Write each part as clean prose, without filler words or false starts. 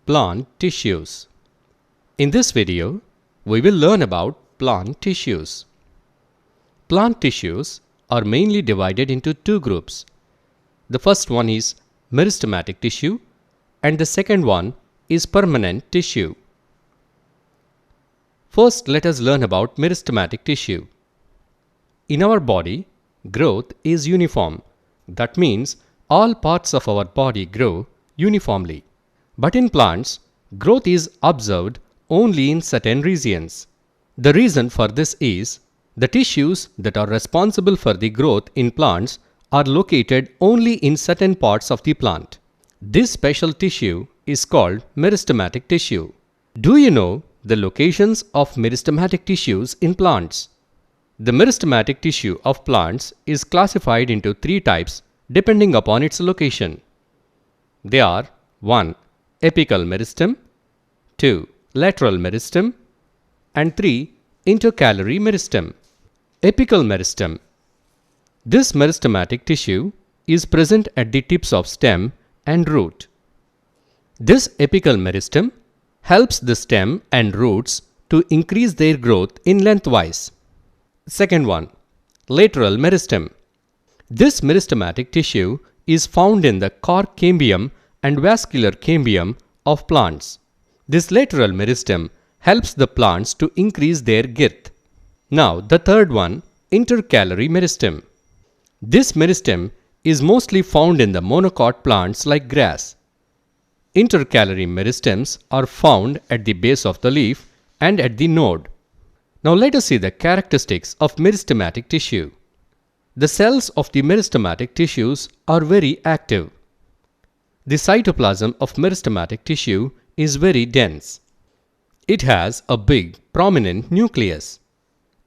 Plant tissues. In this video, we will learn about plant tissues. Plant tissues are mainly divided into two groups. The first one is meristematic tissue and the second one is permanent tissue. First, let us learn about meristematic tissue. In our body, growth is uniform. That means all parts of our body grow uniformly. But in plants, growth is observed only in certain regions. The reason for this is the tissues that are responsible for the growth in plants are located only in certain parts of the plant. This special tissue is called meristematic tissue. Do you know the locations of meristematic tissues in plants? The meristematic tissue of plants is classified into three types depending upon its location. They are 1. Apical meristem, 2. Lateral meristem, and 3. Intercalary meristem. Apical meristem. This meristematic tissue is present at the tips of stem and root. This apical meristem helps the stem and roots to increase their growth in lengthwise. Second one, lateral meristem. This meristematic tissue is found in the cork cambium and vascular cambium of plants. This lateral meristem helps the plants to increase their girth. Now the third one, intercalary meristem. This meristem is mostly found in the monocot plants like grass. Intercalary meristems are found at the base of the leaf and at the node. Now let us see the characteristics of meristematic tissue. The cells of the meristematic tissues are very active. The cytoplasm of meristematic tissue is very dense. It has a big, prominent nucleus,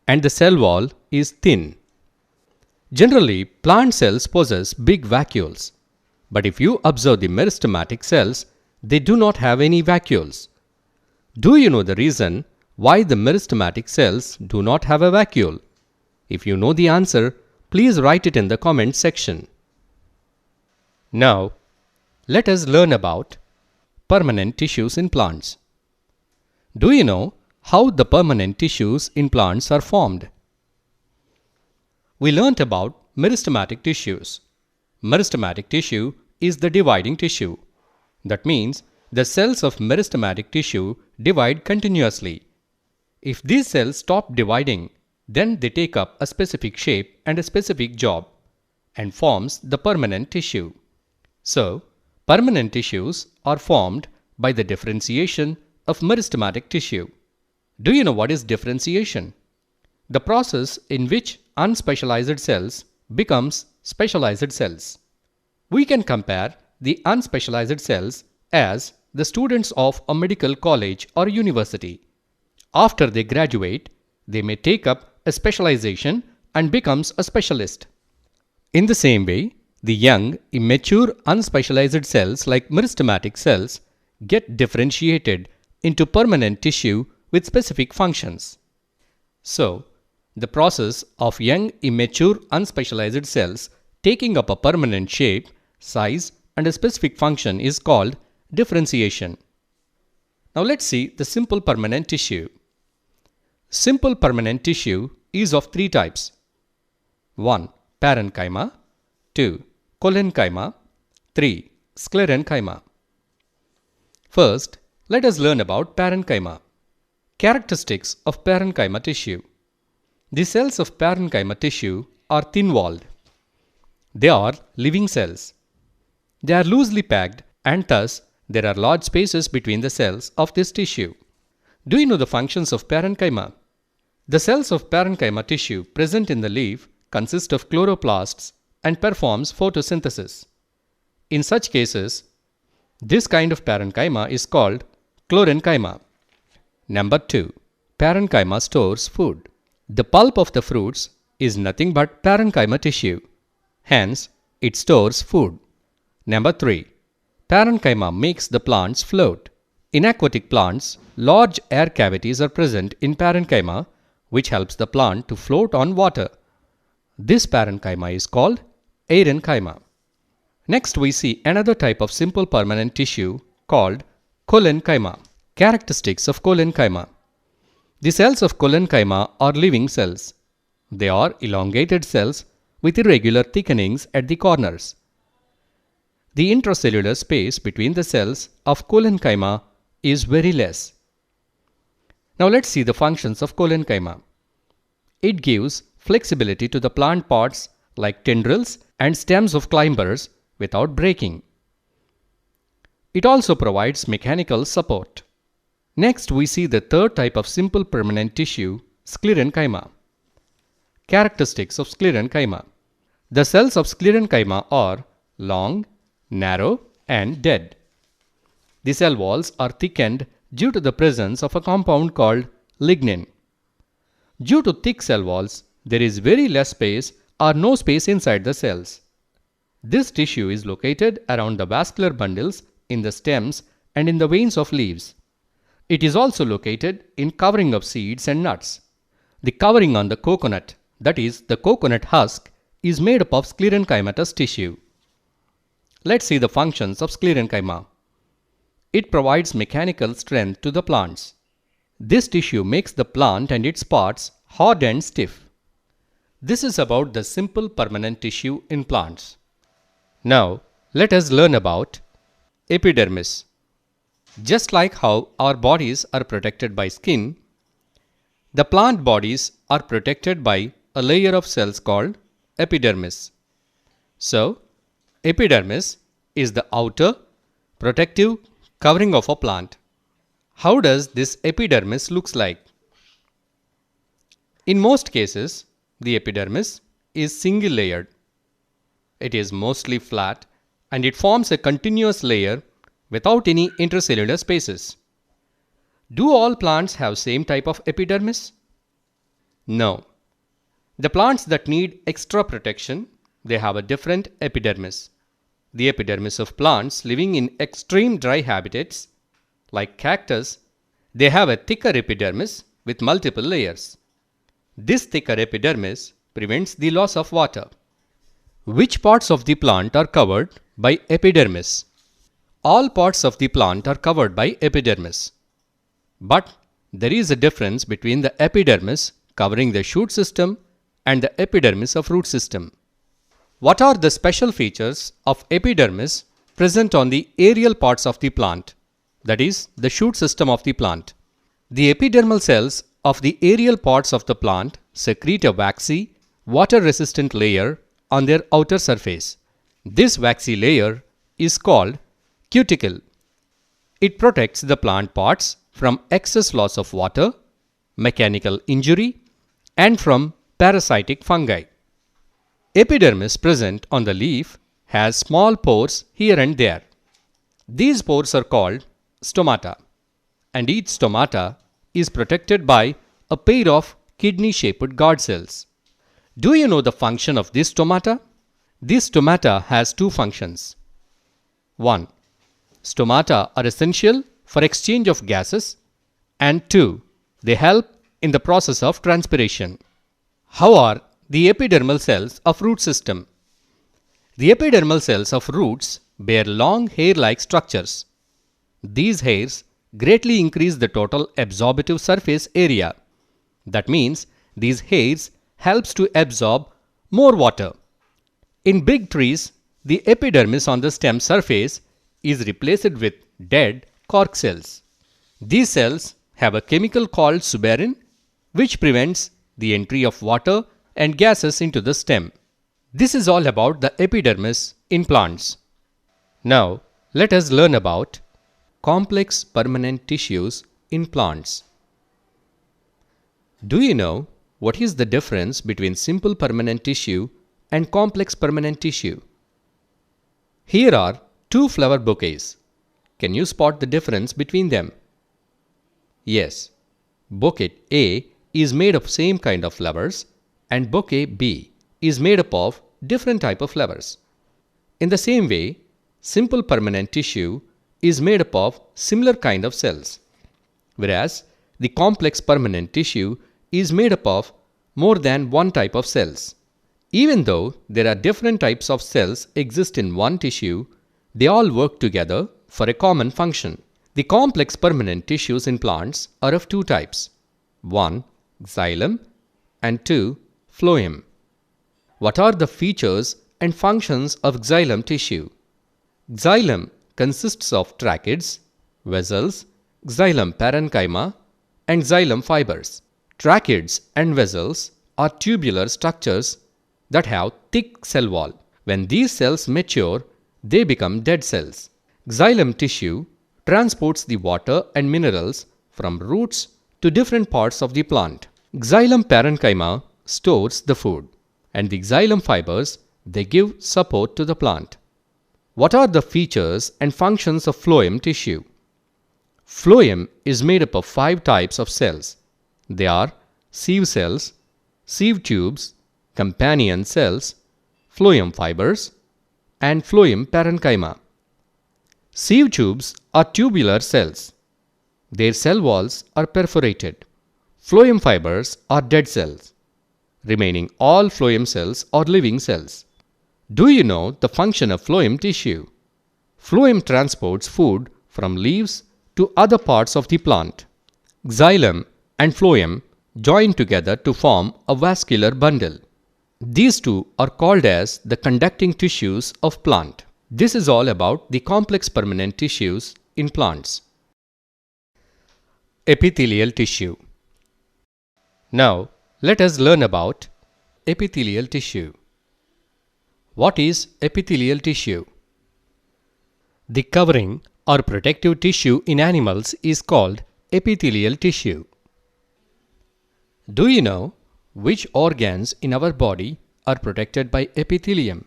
and the cell wall is thin. Generally, plant cells possess big vacuoles, but if you observe the meristematic cells, they do not have any vacuoles. Do you know the reason why the meristematic cells do not have a vacuole? If you know the answer, please write it in the comment section. Now, let us learn about permanent tissues in plants. Do you know how the permanent tissues in plants are formed? We learnt about meristematic tissues. Meristematic tissue is the dividing tissue. That means the cells of meristematic tissue divide continuously. If these cells stop dividing, then they take up a specific shape and a specific job and forms the permanent tissue. So, permanent tissues are formed by the differentiation of meristematic tissue. Do you know what is differentiation? The process in which unspecialized cells becomes specialized cells. We can compare the unspecialized cells as the students of a medical college or university. After they graduate, they may take up a specialization and becomes a specialist. In the same way, the young, immature, unspecialized cells like meristematic cells get differentiated into permanent tissue with specific functions. So, the process of young, immature, unspecialized cells taking up a permanent shape, size, and a specific function is called differentiation. Now let's see the simple permanent tissue. Simple permanent tissue is of three types. 1. Parenchyma, 2. Collenchyma, 3. Sclerenchyma. First, let us learn about parenchyma. Characteristics of parenchyma tissue. The cells of parenchyma tissue are thin-walled. They are living cells. They are loosely packed and thus there are large spaces between the cells of this tissue. Do you know the functions of parenchyma? The cells of parenchyma tissue present in the leaf consist of chloroplasts and performs photosynthesis. In such cases, this kind of parenchyma is called chlorenchyma. Number 2. Parenchyma stores food. The pulp of the fruits is nothing but parenchyma tissue. Hence, it stores food. Number 3. Parenchyma makes the plants float. In aquatic plants, large air cavities are present in parenchyma, which helps the plant to float on water. This parenchyma is called aerenchyma. Next we see another type of simple permanent tissue called Collenchyma. Characteristics of collenchyma. The cells of collenchyma are living cells. They are elongated cells with irregular thickenings at the corners. The intracellular space between the cells of collenchyma is very less. Now let's see the functions of collenchyma. It gives flexibility to the plant parts like tendrils and stems of climbers without breaking. It also provides mechanical support. Next, we see the third type of simple permanent tissue, sclerenchyma. Characteristics of sclerenchyma. The cells of sclerenchyma are long, narrow, and dead. The cell walls are thickened due to the presence of a compound called lignin. Due to thick cell walls, there is very less space or no space inside the cells. This tissue is located around the vascular bundles in the stems and in the veins of leaves. It is also located in covering of seeds and nuts. The covering on the coconut, that is the coconut husk, is made up of sclerenchymatous tissue. Let's see the functions of sclerenchyma. It provides mechanical strength to the plants. This tissue makes the plant and its parts hard and stiff. This is about the simple permanent tissue in plants. Now, let us learn about epidermis. Just like how our bodies are protected by skin, the plant bodies are protected by a layer of cells called epidermis. So, epidermis is the outer protective covering of a plant. How does this epidermis looks like? In most cases, the epidermis is single layered. It is mostly flat and it forms a continuous layer without any intercellular spaces. Do all plants have same type of epidermis? No. The plants that need extra protection, they have a different epidermis. The epidermis of plants living in extreme dry habitats, like cactus, they have a thicker epidermis with multiple layers. This thicker epidermis prevents the loss of water. Which parts of the plant are covered by epidermis? All parts of the plant are covered by epidermis. But there is a difference between the epidermis covering the shoot system and the epidermis of root system. What are the special features of epidermis present on the aerial parts of the plant, that is, the shoot system of the plant? The epidermal cells of the aerial parts of the plant secrete a waxy, water-resistant layer on their outer surface. This waxy layer is called cuticle. It protects the plant parts from excess loss of water, mechanical injury, and from parasitic fungi. Epidermis present on the leaf has small pores here and there. These pores are called stomata, and each stomata is protected by a pair of kidney-shaped guard cells. Do you know the function of this stomata? This stomata has two functions. 1. Stomata are essential for exchange of gases, and 2. They help in the process of transpiration. How are the epidermal cells of root system? The epidermal cells of roots bear long hair-like structures. These hairs greatly increase the total absorptive surface area. That means these hairs helps to absorb more water. In big trees, the epidermis on the stem surface is replaced with dead cork cells. These cells have a chemical called suberin, which prevents the entry of water and gases into the stem. This is all about the epidermis in plants. Now, let us learn about complex permanent tissues in plants. Do you know what is the difference between simple permanent tissue and complex permanent tissue? Here are two flower bouquets. Can you spot the difference between them? Yes, bouquet A is made of same kind of flowers and bouquet B is made up of different type of flowers. In the same way, simple permanent tissue is made up of similar kind of cells, whereas the complex permanent tissue is made up of more than one type of cells. Even though there are different types of cells exist in one tissue, they all work together for a common function. The complex permanent tissues in plants are of two types. 1. Xylem and 2. Phloem. What are the features and functions of xylem tissue? Xylem consists of tracheids, vessels, xylem parenchyma, and xylem fibers. Tracheids and vessels are tubular structures that have thick cell wall. When these cells mature, they become dead cells. Xylem tissue transports the water and minerals from roots to different parts of the plant. Xylem parenchyma stores the food, and the xylem fibers, they give support to the plant. What are the features and functions of phloem tissue? Phloem is made up of 5 types of cells. They are sieve cells, sieve tubes, companion cells, phloem fibers, and phloem parenchyma. Sieve tubes are tubular cells. Their cell walls are perforated. Phloem fibers are dead cells. Remaining all phloem cells are living cells. Do you know the function of phloem tissue? Phloem transports food from leaves to other parts of the plant. Xylem and phloem join together to form a vascular bundle. These two are called as the conducting tissues of plant. This is all about the complex permanent tissues in plants. Epithelial tissue. Now, let us learn about epithelial tissue. What is epithelial tissue? The covering or protective tissue in animals is called epithelial tissue. Do you know which organs in our body are protected by epithelium?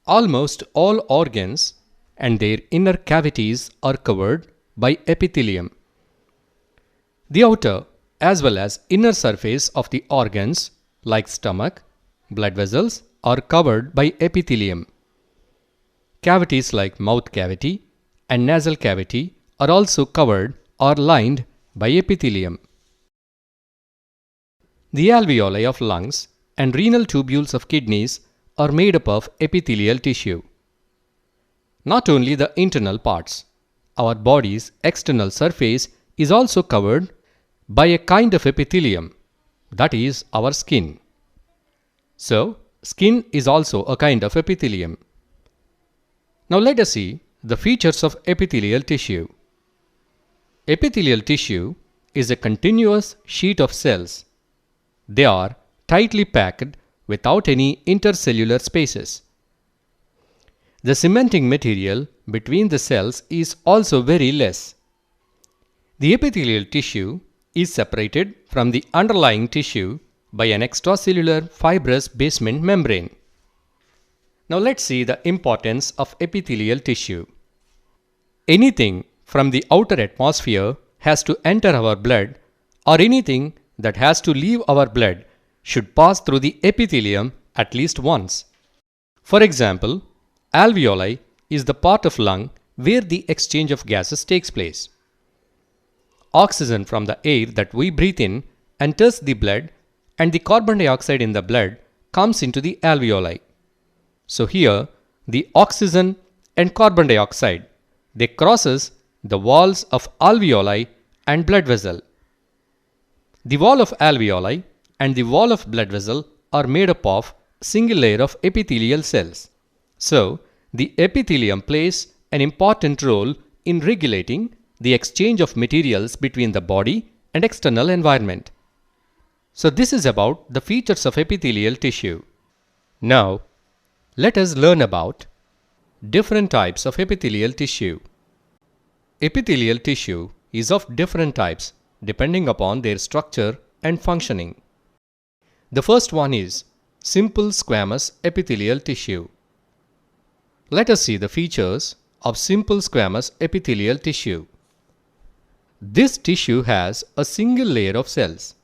Almost all organs and their inner cavities are covered by epithelium. The outer as well as inner surface of the organs like stomach, blood vessels are covered by epithelium. Cavities like mouth cavity and nasal cavity are also covered or lined by epithelium. The alveoli of lungs and renal tubules of kidneys are made up of epithelial tissue. Not only the internal parts, our body's external surface is also covered by a kind of epithelium, that is our skin. So, skin is also a kind of epithelium. Now let us see the features of epithelial tissue. Epithelial tissue is a continuous sheet of cells. They are tightly packed without any intercellular spaces. The cementing material between the cells is also very less. The epithelial tissue is separated from the underlying tissue by an extracellular fibrous basement membrane. Now let's see the importance of epithelial tissue. Anything from the outer atmosphere has to enter our blood, or anything that has to leave our blood should pass through the epithelium at least once. For example, alveoli is the part of lung where the exchange of gases takes place. Oxygen from the air that we breathe in enters the blood, and the carbon dioxide in the blood comes into the alveoli. So here, the oxygen and carbon dioxide, they crosses the walls of alveoli and blood vessel. The wall of alveoli and the wall of blood vessel are made up of single layer of epithelial cells. So, the epithelium plays an important role in regulating the exchange of materials between the body and external environment. So this is about the features of epithelial tissue. Now, let us learn about different types of epithelial tissue. Epithelial tissue is of different types depending upon their structure and functioning. The first one is simple squamous epithelial tissue. Let us see the features of simple squamous epithelial tissue. This tissue has a single layer of cells.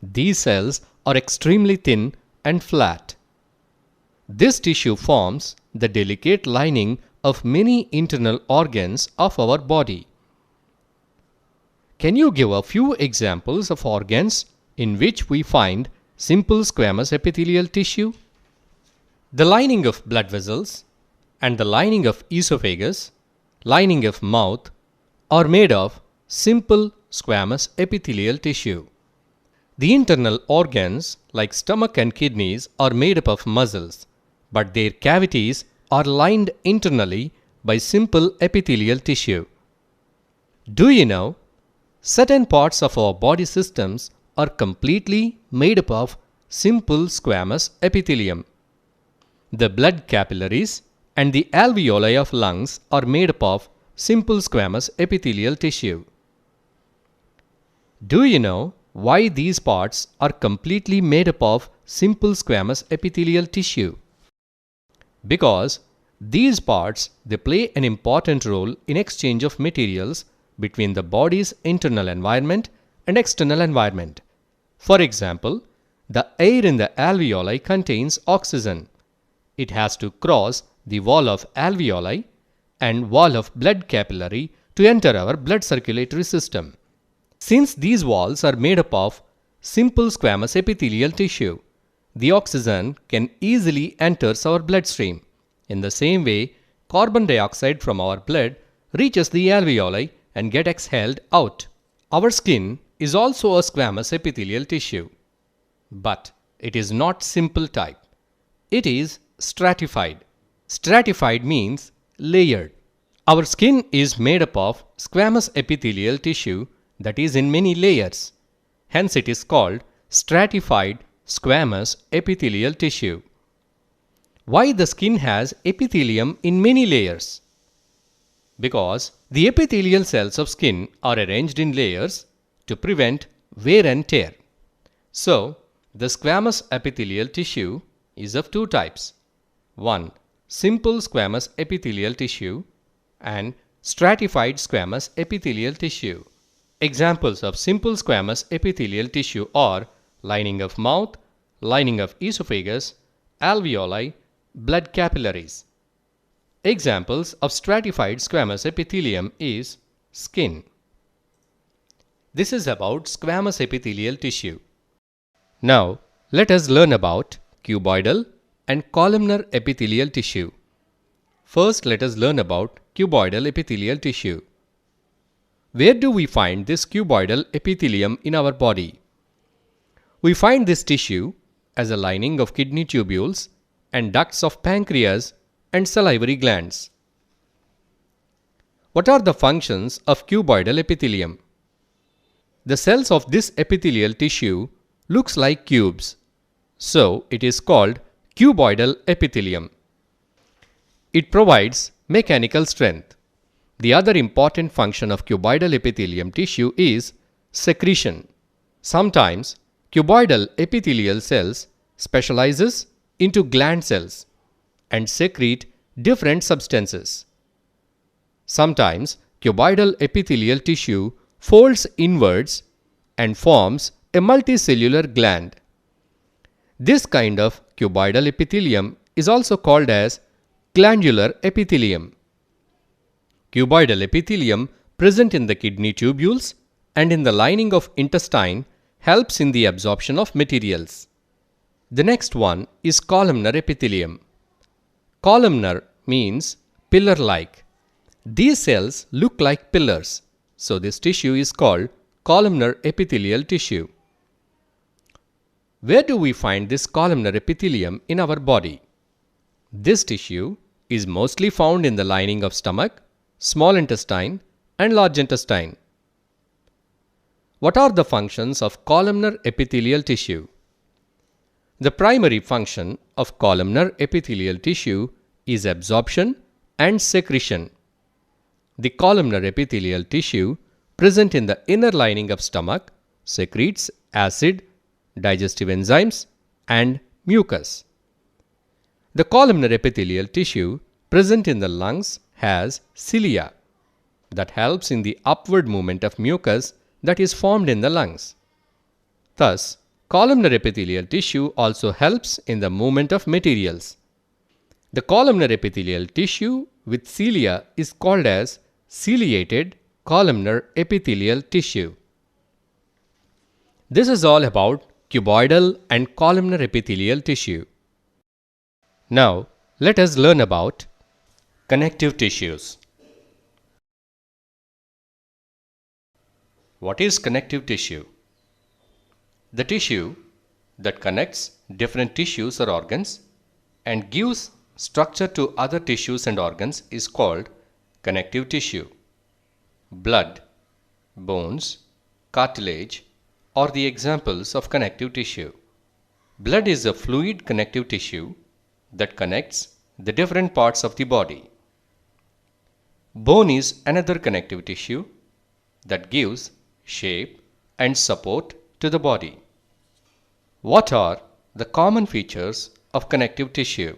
These cells are extremely thin and flat. This tissue forms the delicate lining of many internal organs of our body. Can you give a few examples of organs in which we find simple squamous epithelial tissue? The lining of blood vessels and the lining of esophagus, lining of mouth, are made of simple squamous epithelial tissue. The internal organs like stomach and kidneys are made up of muscles, but their cavities are lined internally by simple epithelial tissue. Do you know, certain parts of our body systems are completely made up of simple squamous epithelium. The blood capillaries and the alveoli of lungs are made up of simple squamous epithelial tissue. Do you know why these parts are completely made up of simple squamous epithelial tissue? Because these parts, they play an important role in exchange of materials between the body's internal environment and external environment. For example, the air in the alveoli contains oxygen. It has to cross the wall of alveoli and wall of blood capillary to enter our blood circulatory system. Since these walls are made up of simple squamous epithelial tissue, the oxygen can easily enter our bloodstream. In the same way, carbon dioxide from our blood reaches the alveoli and gets exhaled out. Our skin is also a squamous epithelial tissue, but it is not simple type. It is stratified. Stratified means layered. Our skin is made up of squamous epithelial tissue that is in many layers. Hence it is called stratified squamous epithelial tissue. Why the skin has epithelium in many layers? Because the epithelial cells of skin are arranged in layers to prevent wear and tear. So, the squamous epithelial tissue is of two types. One, simple squamous epithelial tissue and stratified squamous epithelial tissue. Examples of simple squamous epithelial tissue are lining of mouth, lining of esophagus, alveoli, blood capillaries. Examples of stratified squamous epithelium is skin. This is about squamous epithelial tissue. Now, let us learn about cuboidal and columnar epithelial tissue. First, let us learn about cuboidal epithelial tissue. Where do we find this cuboidal epithelium in our body? We find this tissue as a lining of kidney tubules and ducts of pancreas and salivary glands. What are the functions of cuboidal epithelium? The cells of this epithelial tissue looks like cubes, so it is called cuboidal epithelium. It provides mechanical strength. The other important function of cuboidal epithelium tissue is secretion. Sometimes cuboidal epithelial cells specializes into gland cells and secrete different substances. Sometimes cuboidal epithelial tissue folds inwards and forms a multicellular gland. This kind of cuboidal epithelium is also called as glandular epithelium. Cuboidal epithelium present in the kidney tubules and in the lining of intestine helps in the absorption of materials. The next one is columnar epithelium. Columnar means pillar-like. These cells look like pillars, so this tissue is called columnar epithelial tissue. Where do we find this columnar epithelium in our body? This tissue is mostly found in the lining of stomach, small intestine, and large intestine. What are the functions of columnar epithelial tissue? The primary function of columnar epithelial tissue is absorption and secretion. The columnar epithelial tissue present in the inner lining of stomach secretes acid, digestive enzymes, and mucus. The columnar epithelial tissue present in the lungs has cilia that helps in the upward movement of mucus that is formed in the lungs. Thus, columnar epithelial tissue also helps in the movement of materials. The columnar epithelial tissue with cilia is called as ciliated columnar epithelial tissue. This is all about cuboidal and columnar epithelial tissue. Now, let us learn about connective tissues. What is connective tissue? The tissue that connects different tissues or organs and gives structure to other tissues and organs is called connective tissue. Blood, bones, cartilage are the examples of connective tissue. Blood is a fluid connective tissue that connects the different parts of the body. Bone is another connective tissue that gives shape and support to the body. What are the common features of connective tissue?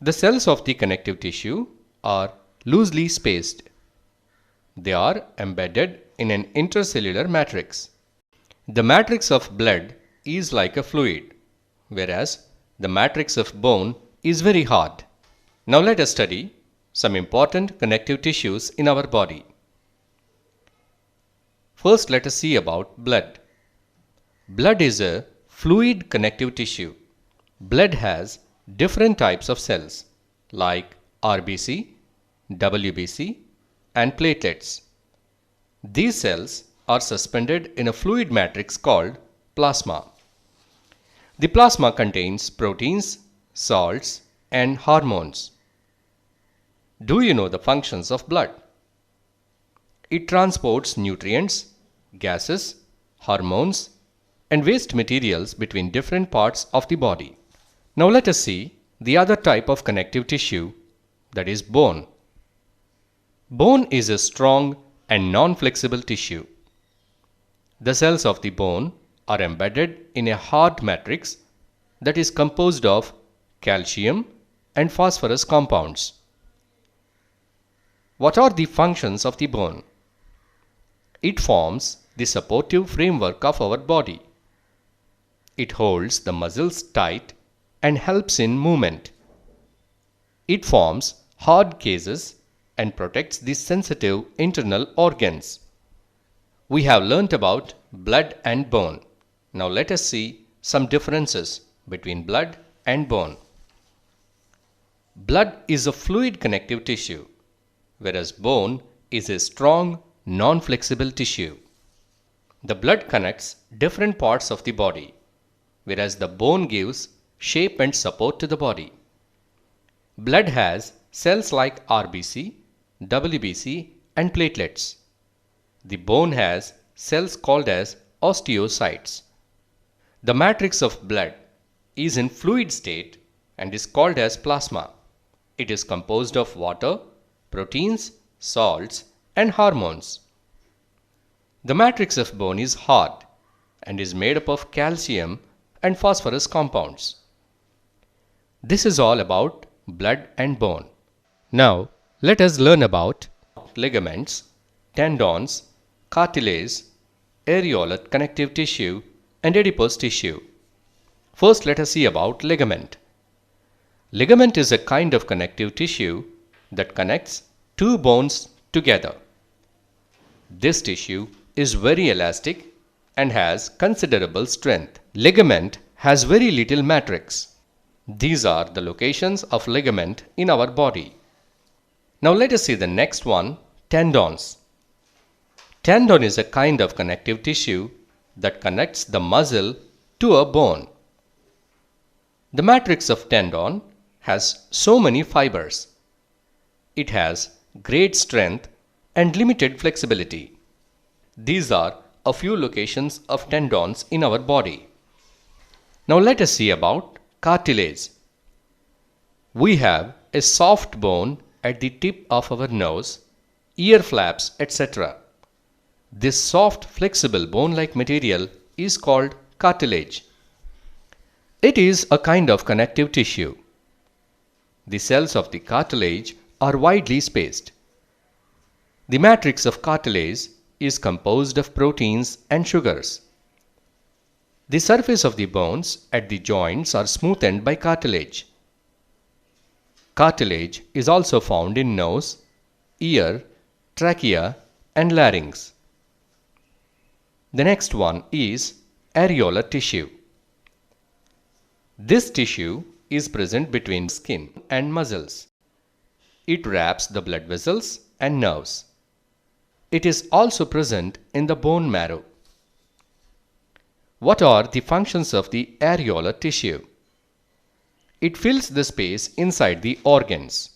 The cells of the connective tissue are loosely spaced. They are embedded in an intercellular matrix. The matrix of blood is like a fluid, whereas the matrix of bone is very hard. Now let us study some important connective tissues in our body. First, let us see about blood. Blood is a fluid connective tissue. Blood has different types of cells like RBC, WBC, and platelets. These cells are suspended in a fluid matrix called plasma. The plasma contains proteins, salts, and hormones. Do you know the functions of blood? It transports nutrients, gases, hormones, and waste materials between different parts of the body. Now let us see the other type of connective tissue, that is bone. Bone is a strong and non-flexible tissue. The cells of the bone are embedded in a hard matrix that is composed of calcium and phosphorus compounds. What are the functions of the bone? It forms the supportive framework of our body. It holds the muscles tight and helps in movement. It forms hard cases and protects the sensitive internal organs. We have learnt about blood and bone. Now let us see some differences between blood and bone. Blood is a fluid connective tissue, whereas bone is a strong, non-flexible tissue. The blood connects different parts of the body, whereas the bone gives shape and support to the body. Blood has cells like RBC, WBC, and platelets. The bone has cells called as osteocytes. The matrix of blood is in fluid state and is called as plasma. It is composed of water, proteins, salts, and hormones. The matrix of bone is hard and is made up of calcium and phosphorus compounds. This is all about blood and bone. Now, let us learn about ligaments, tendons, cartilage, areolar connective tissue, and adipose tissue. First, let us see about ligament. Ligament is a kind of connective tissue that connects two bones together. This tissue is very elastic and has considerable strength. Ligament has very little matrix. These are the locations of ligament in our body. Now let us see the next one, tendons. Tendon is a kind of connective tissue that connects the muscle to a bone. The matrix of tendon has so many fibers. It has great strength and limited flexibility. These are a few locations of tendons in our body. Now let us see about cartilage. We have a soft bone at the tip of our nose, ear flaps, etc. This soft, flexible bone-like material is called cartilage. It is a kind of connective tissue. The cells of the cartilage are widely spaced. The matrix of cartilage is composed of proteins and sugars. The surface of the bones at the joints are smoothened by cartilage. Cartilage is also found in nose, ear, trachea, and larynx. The next one is areolar tissue. This tissue is present between skin and muscles. It wraps the blood vessels and nerves. It is also present in the bone marrow. What are the functions of the areolar tissue? It fills the space inside the organs.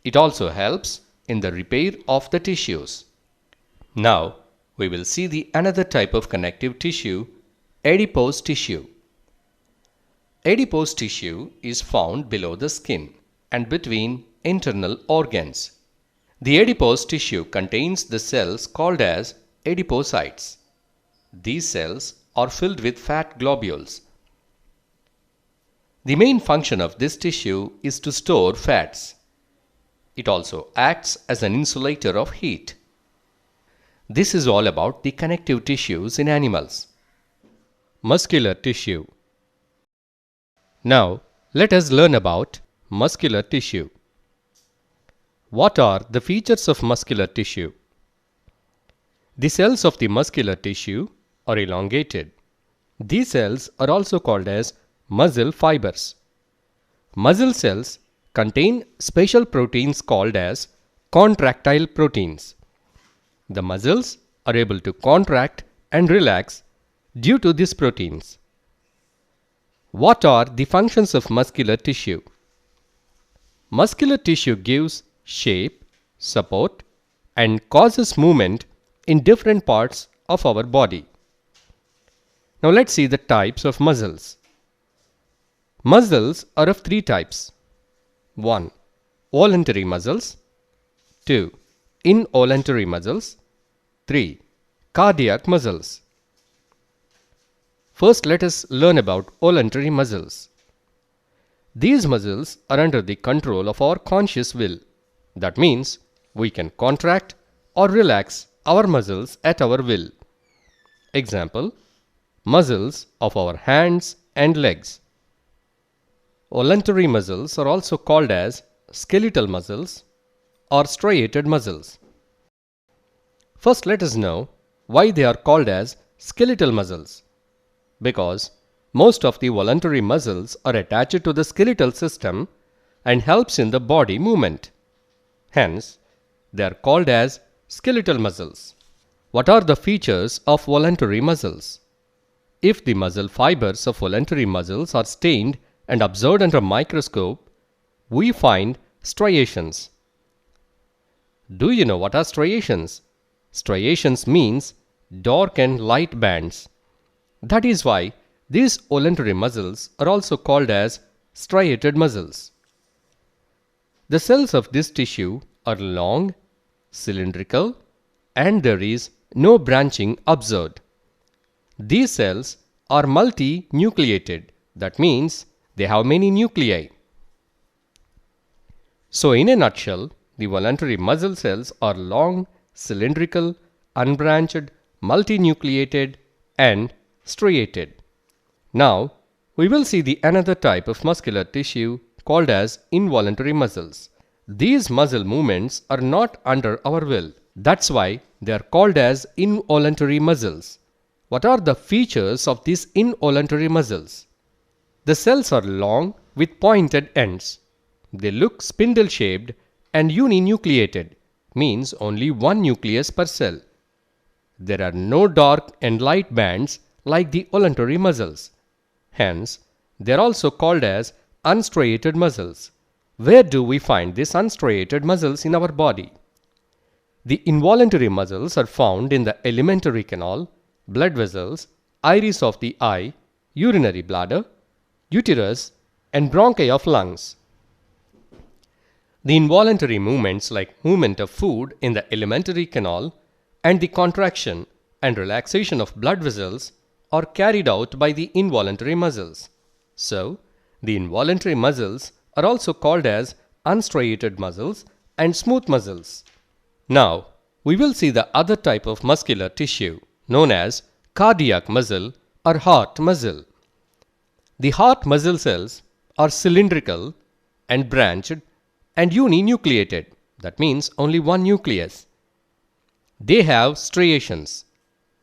It also helps in the repair of the tissues. Now, we will see the another type of connective tissue, adipose tissue. Adipose tissue is found below the skin and between internal organs. The adipose tissue contains the cells called as adipocytes. These cells are filled with fat globules. The main function of this tissue is to store fats. It also acts as an insulator of heat. This is all about the connective tissues in animals. Muscular tissue. Now, let us learn about muscular tissue. What are the features of muscular tissue? The cells of the muscular tissue are elongated. These cells are also called as muscle fibers. Muscle cells contain special proteins called as contractile proteins. The muscles are able to contract and relax due to these proteins. What are the functions of muscular tissue? Muscular tissue gives shape, support, and causes movement in different parts of our body. Now let's see the types of muscles. Muscles are of three types. 1. Voluntary muscles. 2. Involuntary muscles. 3. Cardiac muscles. First, let us learn about voluntary muscles. These muscles are under the control of our conscious will. That means we can contract or relax our muscles at our will. Example, muscles of our hands and legs. Voluntary muscles are also called as skeletal muscles or striated muscles. First, let us know why they are called as skeletal muscles. Because most of the voluntary muscles are attached to the skeletal system and helps in the body movement. Hence, they are called as skeletal muscles. What are the features of voluntary muscles? If the muscle fibers of voluntary muscles are stained and observed under a microscope, we find striations. Do you know what are striations? Striations means dark and light bands. That is why these voluntary muscles are also called as striated muscles. The cells of this tissue are long, cylindrical, and there is no branching observed. These cells are multinucleated. That means they have many nuclei. So in a nutshell, the voluntary muscle cells are long, cylindrical, unbranched, multinucleated, and striated. Now, we will see the another type of muscular tissue called as involuntary muscles. These muscle movements are not under our will. That's why they are called as involuntary muscles. What are the features of these involuntary muscles? The cells are long with pointed ends. They look spindle-shaped and uninucleated, means only one nucleus per cell. There are no dark and light bands like the voluntary muscles. Hence, they are also called as unstriated muscles. Where do we find these unstriated muscles in our body? The involuntary muscles are found in the alimentary canal, blood vessels, iris of the eye, urinary bladder, uterus, and bronchi of lungs. The involuntary movements like movement of food in the alimentary canal and the contraction and relaxation of blood vessels are carried out by the involuntary muscles. So, the involuntary muscles are also called as unstriated muscles and smooth muscles. Now, we will see the other type of muscular tissue known as cardiac muscle or heart muscle. The heart muscle cells are cylindrical and branched and uninucleated. That means only one nucleus. They have striations,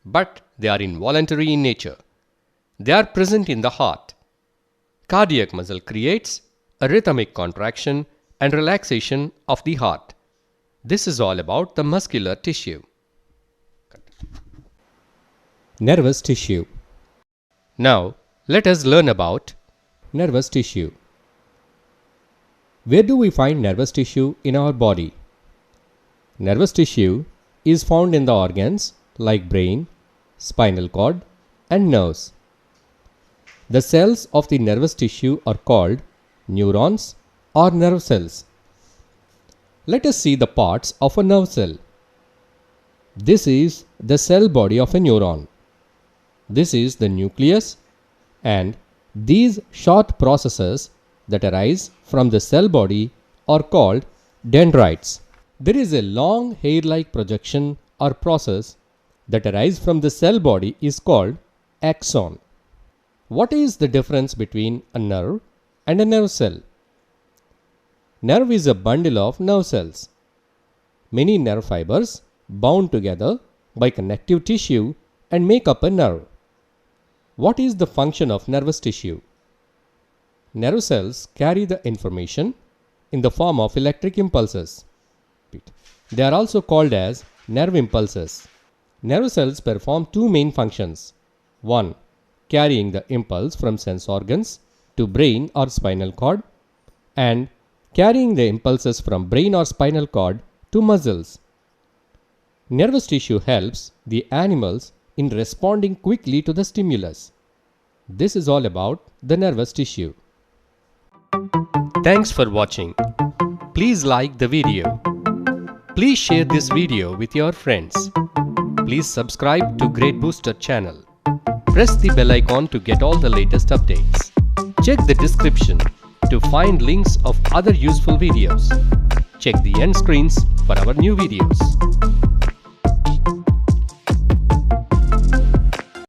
but they are involuntary in nature. They are present in the heart. Cardiac muscle creates a rhythmic contraction and relaxation of the heart. This is all about the muscular tissue. Nervous tissue. Now, let us learn about nervous tissue. Where do we find nervous tissue in our body? Nervous tissue is found in the organs like brain, spinal cord, and nerves. The cells of the nervous tissue are called neurons or nerve cells. Let us see the parts of a nerve cell. This is the cell body of a neuron. This is the nucleus, and these short processes that arise from the cell body are called dendrites. There is a long hair-like projection or process that arises from the cell body is called axon. What is the difference between a nerve and a nerve cell? Nerve is a bundle of nerve cells. Many nerve fibers bound together by connective tissue and make up a nerve. What is the function of nervous tissue? Nerve cells carry the information in the form of electric impulses. They are also called as nerve impulses. Nerve cells perform two main functions. One, carrying the impulse from sense organs to brain or spinal cord, and carrying the impulses from brain or spinal cord to muscles. Nervous tissue helps the animals in responding quickly to the stimulus. This is all about the nervous tissue. Thanks for watching. Please like the video. Please share this video with your friends. Please subscribe to Grade Booster channel. Press the bell icon to get all the latest updates. Check the description to find links of other useful videos. Check the end screens for our new videos.